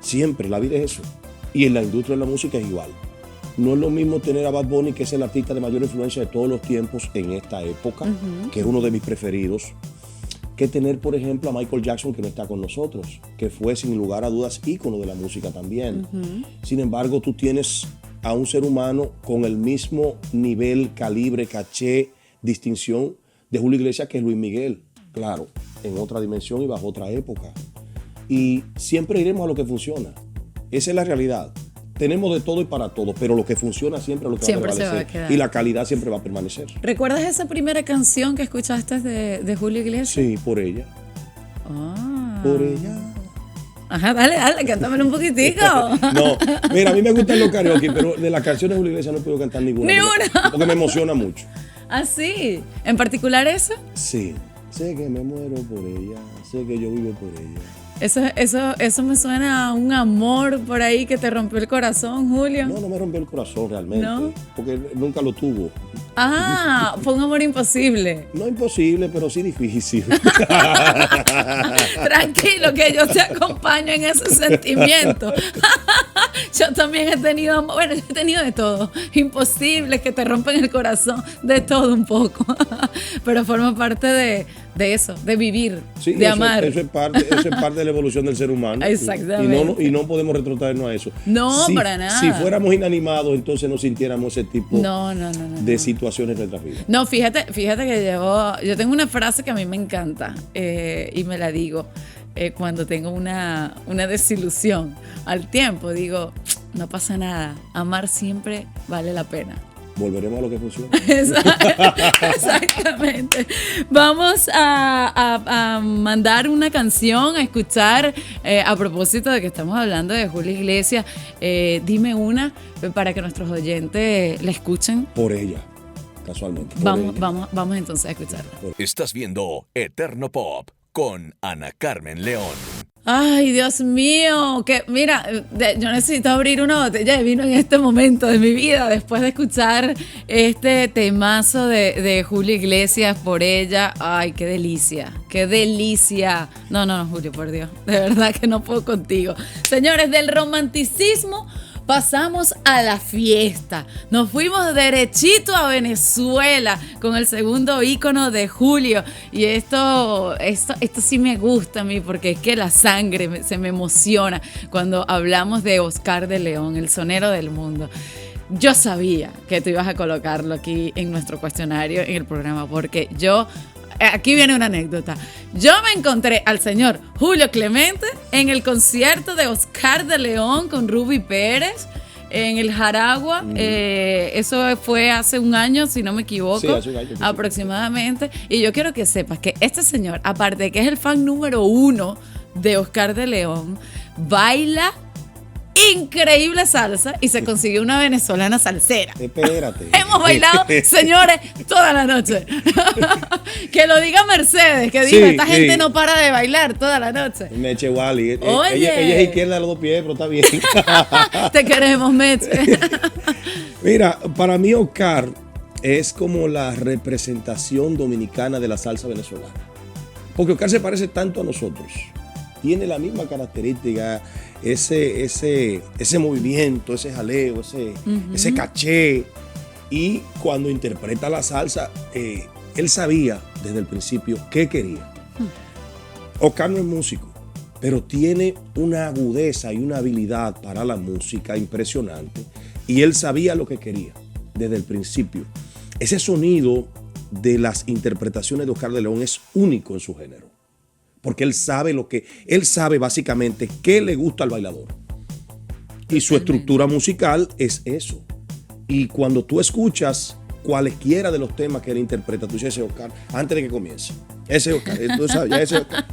Siempre, la vida es eso. Y en la industria de la música es igual. No es lo mismo tener a Bad Bunny, que es el artista de mayor influencia de todos los tiempos en esta época, que es uno de mis preferidos, que tener, por ejemplo, a Michael Jackson, que no está con nosotros, que fue sin lugar a dudas ícono de la música también. Sin embargo, tú tienes a un ser humano con el mismo nivel, calibre, caché, distinción de Julio Iglesias, que es Luis Miguel. Claro, en otra dimensión y bajo otra época. Y siempre iremos a lo que funciona. Esa es la realidad. Tenemos de todo y para todo, pero lo que funciona siempre es lo que siempre va a prevalecer. Se va a quedar. Y la calidad siempre va a permanecer. ¿Recuerdas esa primera canción que escuchaste de Julio Iglesias? Sí, por ella. Por ella. Ajá, dale, cántamelo un poquitico. No, mira, a mí me gustan los karaoke, pero de las canciones de Julio Iglesias no puedo cantar ninguna. Ni una. Porque me emociona mucho. ¿Ah, sí? ¿En particular eso? Sí. Sé que me muero por ella, sé que yo vivo por ella. Eso me suena a un amor por ahí que te rompió el corazón, Julio. No me rompió el corazón realmente, ¿No? porque nunca lo tuvo. Ah, fue un amor imposible. No imposible, pero sí difícil. Tranquilo, que yo te acompaño en ese sentimiento. Yo también he tenido, bueno, yo he tenido de todo. Imposibles que te rompen el corazón, de todo un poco. Pero forma parte de eso, de vivir, Sí, de amar. Eso es parte de la evolución del ser humano. Exactamente. Y no podemos retrotraernos a eso. No, para nada. Si fuéramos inanimados, entonces no sintiéramos ese tipo de situaciones en nuestras vidas. No, fíjate que yo tengo una frase que a mí me encanta y me la digo cuando tengo una desilusión al tiempo. Digo, no pasa nada, amar siempre vale la pena. Volveremos a lo que funciona. Exactamente. Vamos a mandar una canción a escuchar a propósito de que estamos hablando de Julio Iglesias. Dime una para que nuestros oyentes la escuchen. Por ella, casualmente. Vamos entonces a escucharla. Estás viendo Eterno Pop con Ana Carmen León. Ay, Dios mío, que mira, yo necesito abrir una botella de vino en este momento de mi vida después de escuchar este temazo de Julio Iglesias, Por ella. Ay, qué delicia, qué delicia. No, Julio, por Dios, de verdad que no puedo contigo. Señores, del romanticismo pasamos a la fiesta. Nos fuimos derechito a Venezuela con el segundo ícono de Julio. Y esto sí me gusta a mí porque es que la sangre se me emociona cuando hablamos de Oscar de León, el sonero del mundo. Yo sabía que tú ibas a colocarlo aquí en nuestro cuestionario en el programa porque aquí viene una anécdota. Yo me encontré al señor Julio Clemente en el concierto de Oscar de León con Ruby Pérez en el Jaragua. Eso fue hace un año, si no me equivoco, sí, hace un año, aproximadamente. Y yo quiero que sepas que este señor, aparte de que es el fan número 1 de Oscar de León, baila increíble salsa y se consiguió una venezolana salsera. Espérate. Hemos bailado, señores, toda la noche. Que lo diga Mercedes, que diga, esta gente no para de bailar toda la noche. Meche Wally. Oye. Ella es izquierda de los dos pies, pero está bien. Te queremos, Meche. Mira, para mí Oscar es como la representación dominicana de la salsa venezolana. Porque Oscar se parece tanto a nosotros. Tiene la misma característica, ese movimiento, ese jaleo, ese caché. Y cuando interpreta la salsa, él sabía desde el principio qué quería. Oscar no es músico, pero tiene una agudeza y una habilidad para la música impresionante. Y él sabía lo que quería desde el principio. Ese sonido de las interpretaciones de Oscar de León es único en su género. Porque él sabe básicamente qué le gusta al bailador. Y su estructura musical es eso. Y cuando tú escuchas cualquiera de los temas que él interpreta, tú dices, ese Oscar, antes de que comience. Ese Oscar, tú sabes, ya ese Oscar.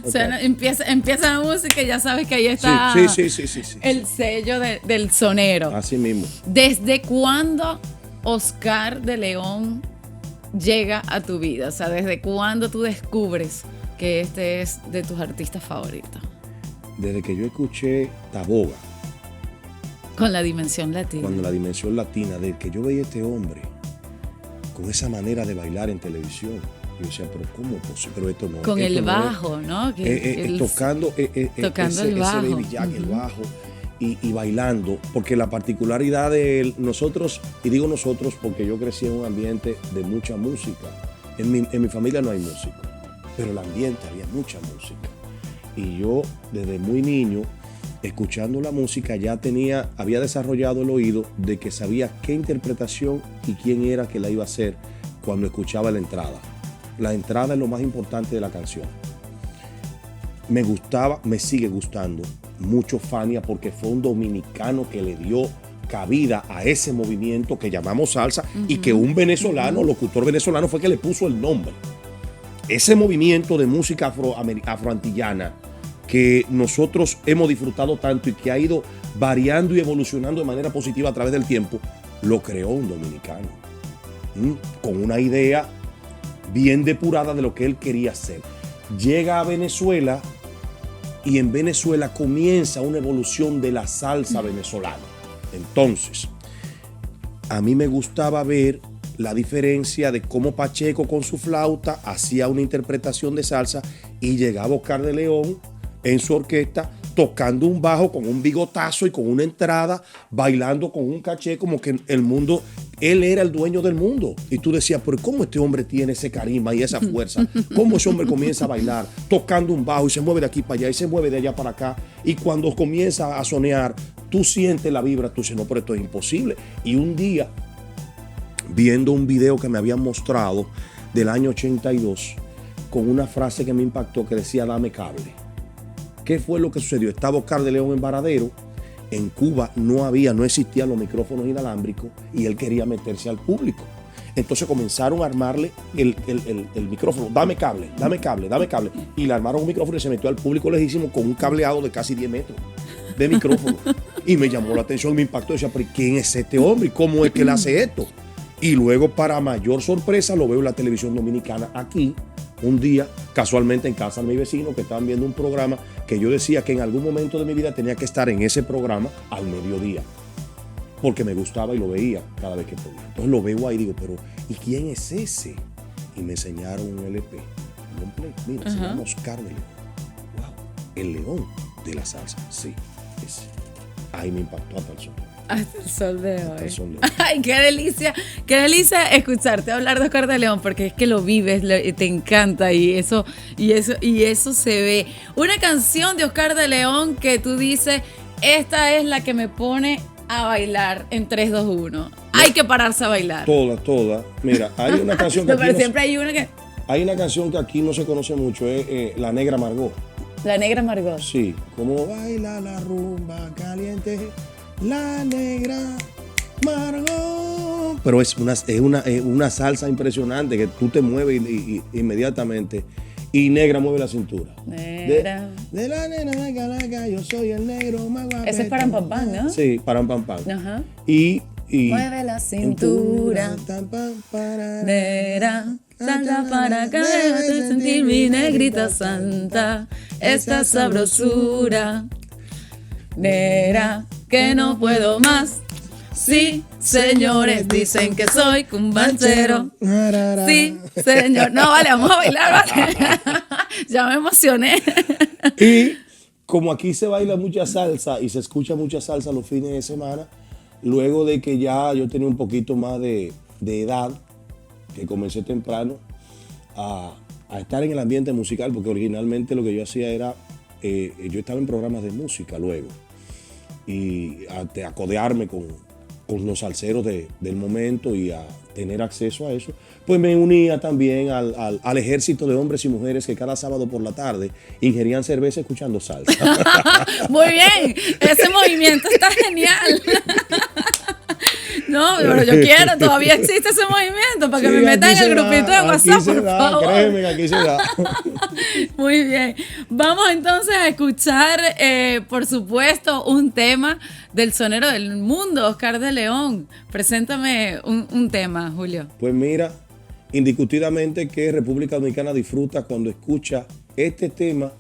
O sea, empieza la música y ya sabes que ahí está sí. el sello del sonero. Así mismo. ¿Desde cuándo Oscar de León llega a tu vida? O sea, ¿desde cuándo tú descubres que este es de tus artistas favoritos? Desde que yo escuché Taboga. Con la dimensión latina. Cuando la dimensión latina, de que yo veía a este hombre con esa manera de bailar en televisión. Yo decía, pero ¿cómo? Pero esto no. Con esto el no bajo, ¿no? Tocando el bajo. Ese baby jack, el bajo. Y bailando, porque la particularidad de nosotros, y digo nosotros porque yo crecí en un ambiente de mucha música. En mi familia no hay música, pero el ambiente había mucha música. Y yo desde muy niño, escuchando la música, había desarrollado el oído de que sabía qué interpretación y quién era que la iba a hacer cuando escuchaba la entrada. La entrada es lo más importante de la canción. Me gustaba, me sigue gustando mucho Fania porque fue un dominicano que le dio cabida a ese movimiento que llamamos salsa y que un venezolano, locutor venezolano, fue que le puso el nombre. ese movimiento de música afroantillana que nosotros hemos disfrutado tanto y que ha ido variando y evolucionando de manera positiva a través del tiempo, lo creó un dominicano, con una idea bien depurada de lo que él quería hacer. Llega a Venezuela y en Venezuela comienza una evolución de la salsa venezolana. Entonces, a mí me gustaba ver la diferencia de cómo Pacheco con su flauta hacía una interpretación de salsa y llegaba Oscar de León en su orquesta tocando un bajo con un bigotazo y con una entrada, bailando con un caché como que el mundo, él era el dueño del mundo. Y tú decías, pero ¿cómo este hombre tiene ese carisma y esa fuerza? ¿Cómo ese hombre comienza a bailar tocando un bajo y se mueve de aquí para allá y se mueve de allá para acá? Y cuando comienza a sonear, tú sientes la vibra, tú dices, no, pero esto es imposible. Y un día, viendo un video que me habían mostrado del año 82, con una frase que me impactó que decía, dame cable. ¿Qué fue lo que sucedió? Estaba Oscar de León en Varadero. En Cuba no existían los micrófonos inalámbricos y él quería meterse al público. Entonces comenzaron a armarle el micrófono. Dame cable, dame cable, dame cable. Y le armaron un micrófono y se metió al público lejísimo con un cableado de casi 10 metros de micrófono. Y me llamó la atención, me impactó. Decía, pero ¿quién es este hombre? ¿Cómo es que él hace esto? Y luego, para mayor sorpresa, lo veo en la televisión dominicana aquí. Un día, casualmente en casa de mi vecino, que estaban viendo un programa que yo decía que en algún momento de mi vida tenía que estar en ese programa al mediodía, porque me gustaba y lo veía cada vez que podía. Entonces lo veo ahí y digo, pero ¿y quién es ese? Y me enseñaron un LP. Mira, se llama Oscar de León. Wow, el león de la salsa. Sí, ese. Ahí me impactó hasta el sol. Hasta el sol de hoy. Ay, qué delicia escucharte hablar de Oscar de León, porque es que lo vives, te encanta y eso se ve. Una canción de Oscar de León que tú dices, esta es la que me pone a bailar en 3, 2, 1. Hay que pararse a bailar. Todas. Mira, hay una canción que pero siempre hay una que... Hay una canción que aquí no se conoce mucho, es La Negra Margot. La Negra Margot. Sí, como baila la rumba caliente. La Negra Margot. Pero es una salsa impresionante que tú te mueves inmediatamente. Y Negra mueve la cintura. Negra. De la nena de Calaca, yo soy el negro más guapo. Ese es Param Pam Pam, ¿no? Sí, Param Pam Pam. Ajá. Y mueve la cintura. Negra. Salta para acá, déjate sentir mi negrita santa. Esta sabrosura. Negra, que no puedo más. Sí, señores, dicen que soy cumbanchero. Sí, señor. No, vale, vamos a bailar, vale. Ya me emocioné. Y como aquí se baila mucha salsa y se escucha mucha salsa los fines de semana, luego de que ya yo tenía un poquito más de edad, que comencé temprano a estar en el ambiente musical, porque originalmente lo que yo hacía era, yo estaba en programas de música luego, y a codearme con los salseros del momento y a tener acceso a eso, pues me unía también al ejército de hombres y mujeres que cada sábado por la tarde ingerían cerveza escuchando salsa. Muy bien, ese movimiento está genial. No, pero yo quiero, todavía existe ese movimiento para que me metan en el grupito de WhatsApp, por favor. Créeme que aquí se da. Muy bien. Vamos entonces a escuchar, por supuesto, un tema del sonero del mundo, Oscar de León. Preséntame un tema, Julio. Pues mira, indiscutidamente que República Dominicana disfruta cuando escucha este tema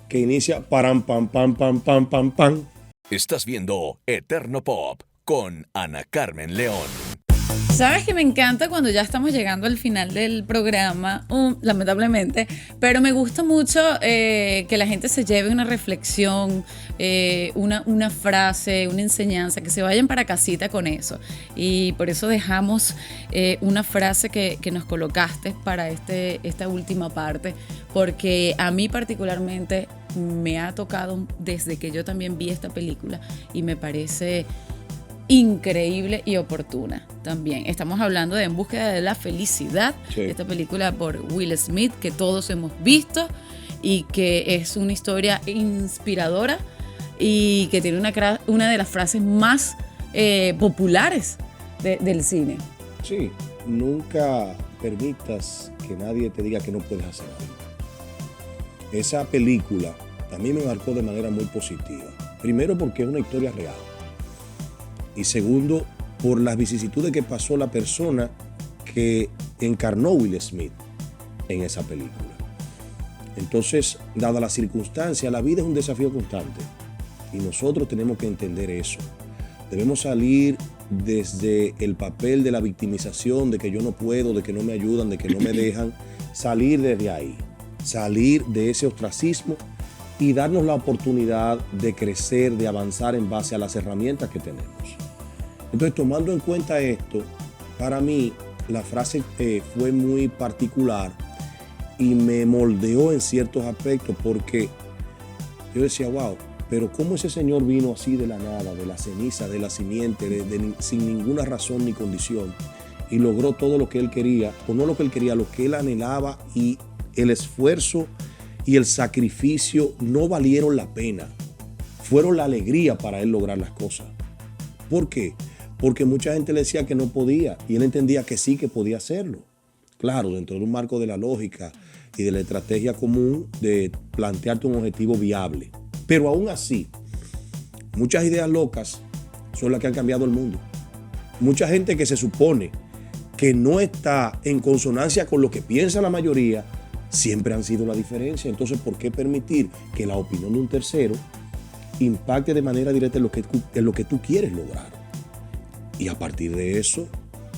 que inicia param, pam, pam, pam, pam, pam, pam. Estás viendo Eterno Pop con Ana Carmen León. Sabes que me encanta cuando ya estamos llegando al final del programa, lamentablemente, pero me gusta mucho que la gente se lleve una reflexión, una frase, una enseñanza, que se vayan para casita con eso. Y por eso dejamos una frase que nos colocaste para esta última parte, porque a mí particularmente me ha tocado desde que yo también vi esta película y me parece increíble y oportuna también. Estamos hablando de En búsqueda de la felicidad, sí. Esta película por Will Smith que todos hemos visto y que es una historia inspiradora y que tiene una de las frases más populares del cine. Sí, nunca permitas que nadie te diga que no puedes hacer algo. Esa película a mí me marcó de manera muy positiva. Primero porque es una historia real. Y segundo, por las vicisitudes que pasó la persona que encarnó Will Smith en esa película. Entonces, dada la circunstancia, la vida es un desafío constante. Y nosotros tenemos que entender eso. Debemos salir desde el papel de la victimización, de que yo no puedo, de que no me ayudan, de que no me dejan. Salir desde ahí. Salir de ese ostracismo y darnos la oportunidad de crecer, de avanzar en base a las herramientas que tenemos. Entonces, tomando en cuenta esto, para mí la frase fue muy particular y me moldeó en ciertos aspectos porque yo decía, wow, pero ¿cómo ese señor vino así de la nada, de la ceniza, de la simiente, sin ninguna razón ni condición y logró todo lo que él quería, o no lo que él quería, lo que él anhelaba, y el esfuerzo y el sacrificio no valieron la pena, fueron la alegría para él lograr las cosas? ¿Por qué? Porque mucha gente le decía que no podía y él entendía que sí, que podía hacerlo. Claro, dentro de un marco de la lógica y de la estrategia común de plantearte un objetivo viable. Pero aún así, muchas ideas locas son las que han cambiado el mundo. Mucha gente que se supone que no está en consonancia con lo que piensa la mayoría, siempre han sido la diferencia. Entonces, ¿por qué permitir que la opinión de un tercero impacte de manera directa en lo que tú quieres lograr? Y a partir de eso,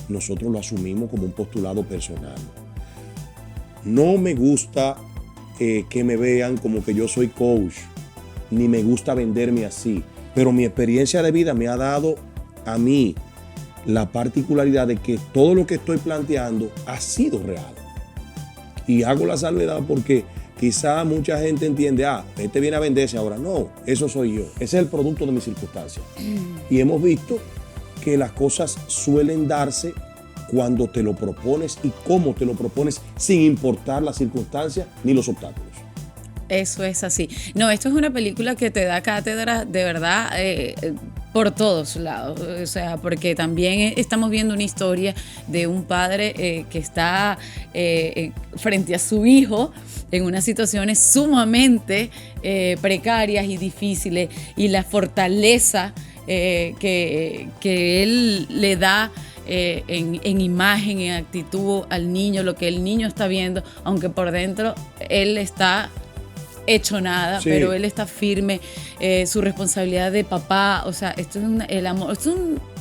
nosotros lo asumimos como un postulado personal. No me gusta que me vean como que yo soy coach, ni me gusta venderme así, pero mi experiencia de vida me ha dado a mí la particularidad de que todo lo que estoy planteando ha sido real. Y hago la salvedad porque quizá mucha gente entiende, este viene a venderse ahora. No, eso soy yo. Ese es el producto de mis circunstancias. Y hemos visto que las cosas suelen darse cuando te lo propones y cómo te lo propones, sin importar las circunstancias ni los obstáculos. Eso es así. No, esto es una película que te da cátedra de verdad por todos lados. O sea, porque también estamos viendo una historia de un padre que está frente a su hijo en unas situaciones sumamente precarias y difíciles, y la fortaleza que él le da en imagen, en actitud al niño, lo que el niño está viendo, aunque por dentro él está hecho nada, sí, pero él está firme, su responsabilidad de papá. O sea, esto es el amor, esto es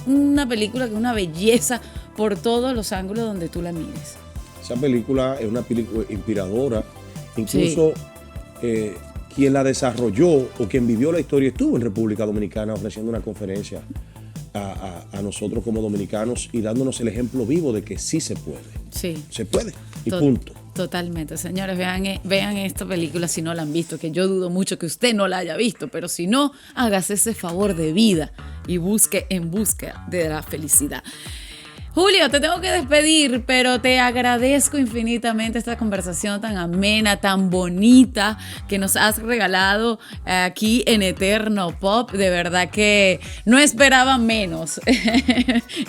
una película que es una belleza por todos los ángulos donde tú la mires. Esa película es una película inspiradora. Incluso sí, quien la desarrolló o quien vivió la historia estuvo en República Dominicana ofreciendo una conferencia a nosotros como dominicanos y dándonos el ejemplo vivo de que sí se puede. Sí. Se puede y punto. Totalmente. Señores, vean esta película si no la han visto, que yo dudo mucho que usted no la haya visto, pero si no, hágase ese favor de vida y busque en busca de la felicidad. Julio, te tengo que despedir, pero te agradezco infinitamente esta conversación tan amena, tan bonita que nos has regalado aquí en Eterno Pop. De verdad que no esperaba menos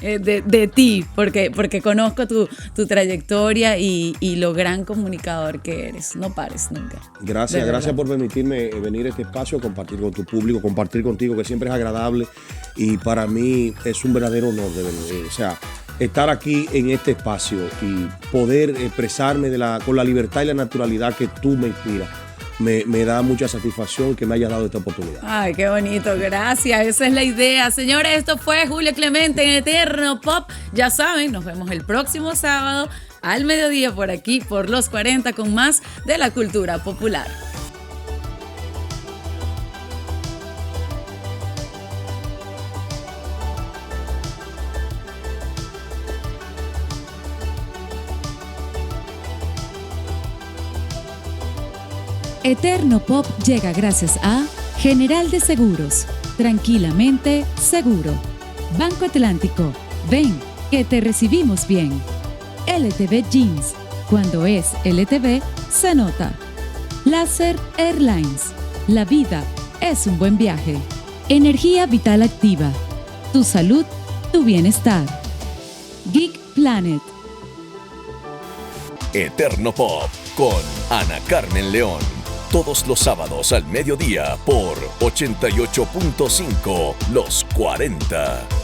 de ti, porque conozco tu trayectoria y lo gran comunicador que eres. No pares nunca. Gracias por permitirme venir a este espacio, compartir con tu público, compartir contigo, que siempre es agradable, y para mí es un verdadero honor de venir. O sea, estar aquí en este espacio y poder expresarme con la libertad y la naturalidad que tú me inspiras, me da mucha satisfacción que me hayas dado esta oportunidad. Ay, qué bonito, gracias, esa es la idea. Señores, esto fue Julio Clemente en Eterno Pop. Ya saben, nos vemos el próximo sábado al mediodía por aquí, por Los 40, con más de la cultura popular. Eterno Pop llega gracias a General de Seguros, tranquilamente seguro. Banco Atlántico, ven, que te recibimos bien. LTV Jeans, cuando es LTV, se nota. Láser Airlines, la vida es un buen viaje. Energía Vital Activa, tu salud, tu bienestar. Geek Planet. Eterno Pop con Ana Carmen León. Todos los sábados al mediodía por 88.5 Los 40.